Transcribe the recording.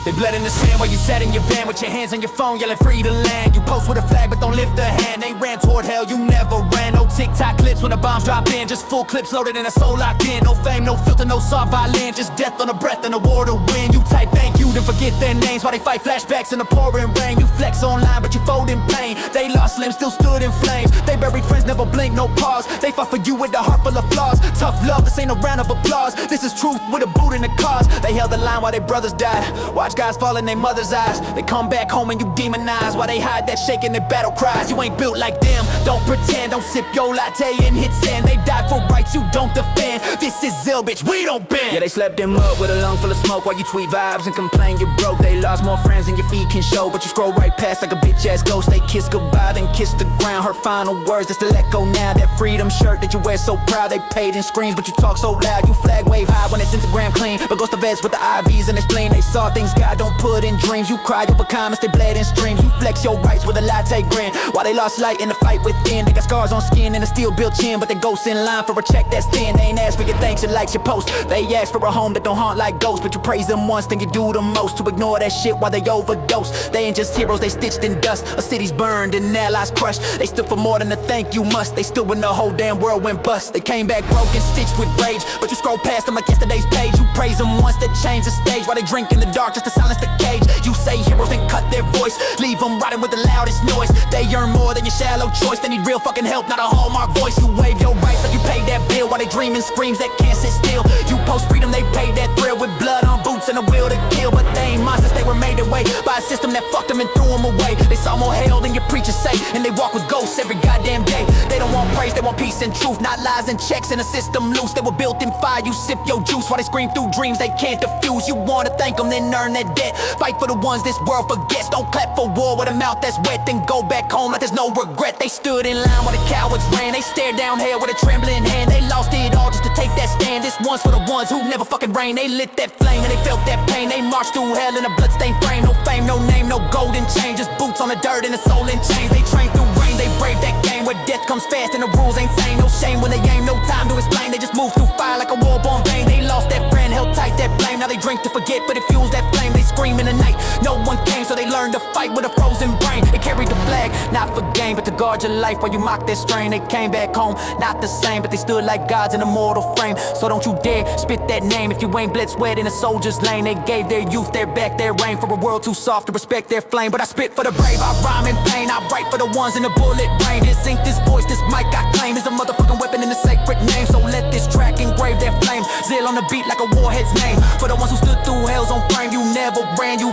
They bled in the sand while you sat in your van with your hands on your phone yelling free to land. You post with a flag but don't lift a hand. They ran toward hell, you never ran. No TikTok clips when the bombs drop in. Just full clips loaded and a soul locked in. No fame, no filter, no soft violin. Just death on the breath and a war to win. You type thank you, then forget their names while they fight flashbacks in the pouring rain. You flex online but you fold in pain. They lost limbs, still stood in flames. They buried friends, never blink, no pause. They fought for you with a heart full of flaws. Tough love, this ain't a round of applause. This is truth with a boot in the cause. They held the line while their brothers died. Watch guys fall in their mother's eyes. They come back home and you demonize while they hide that shake in their battle cries. You ain't built like them, don't pretend. Don't sip your latte and hit sand. They died for rights you don't defend. This is Zell, bitch, we don't bend. Yeah, they slept him up with a lung full of smoke while you tweet vibes and complain you're broke. They lost more friends than your feet can show, but you scroll right past like a bitch ass ghost. They kiss goodbye then kiss the ground. Her final words, that's to let go now. That freedom shirt that you wear so proud. They paid in screams but you talk so loud. You flag wave high when it's Instagram clean, but goes to vets with the IVs and explain. They saw things God don't put in dreams. You cried over comments, they bled in streams. You flex your rights with a latte grin while they lost light in the fight within. They got scars on skin and a steel built chin, but they ghosts in line for a check that's thin. They ain't ask for your thanks and likes your post. They ask for a home that don't haunt like ghosts, but you praise them once, then you do the most to ignore that shit while they overdose. They ain't just heroes, they stitched in dust. A city's burned and allies crushed. They stood for more than a thank you must. They stood when the whole damn world went bust. They came back broken, stitched with rage, but you scroll past them like yesterday's page. You praise them once, they change the stage while they drink in the dark just to silence the cage. You say heroes, then cut their voice, leave them riding with the loudest noise. They earn more than your shallow choice. They need real fucking help, not a Hallmark voice. You wave your rights like you paid that bill while they dreaming screams that can't sit still. You post freedom, they paid that thrill with blood on boots and a will to kill. But they ain't monsters, they were made away by a system that fucked them and threw them away. They saw more hell than your preachers say, and they walk with ghosts every goddamn day. They don't want praise, they want peace and truth, not lies and checks and a system loose. They were built in fire, you sip your juice while they scream through dreams they can't diffuse. You wanna thank them, then earn that debt. Fight for the ones this world forgets. Don't clap for war with a mouth that's wet, then go back home like there's no regret. They stood in line while the cowards ran. They stared down hell with a trembling hand. They lost it all just to take that stand. This one's for the ones who never fucking rain. They lit that flame and they felt that pain. They marched through hell in a bloodstained frame. No fame, no name, no golden chain, just boots on the dirt and a soul in chains. They trained through rain, they braved that game where death comes fast and the rules ain't sane. No shame when they aim, no time to explain. They just move through fire like a war-born vein. They lost that friend, held tight that blame. Now they drink to forget, but it fuels that flame. They scream in the night, no one came, so they learned to fight with a frozen brain. They carried the flag, not for gain, but to guard your life while you mock their strain. They came back home, not the same, but they stood like gods in a mortal frame. So don't you dare spit that name if you ain't bled sweat in a soldier's lane. They gave their youth, their back, their reign for a world too soft to respect their flame. But I spit for the brave, I rhyme in pain. I write for the ones in the bullet rain. This ink, this voice, this mic I claim is a motherfucking weapon in the sacred name. So let this track engrave their flame. Zell on the beat like a warhead's name. For the ones who stood through hell's on frame. You never ran, you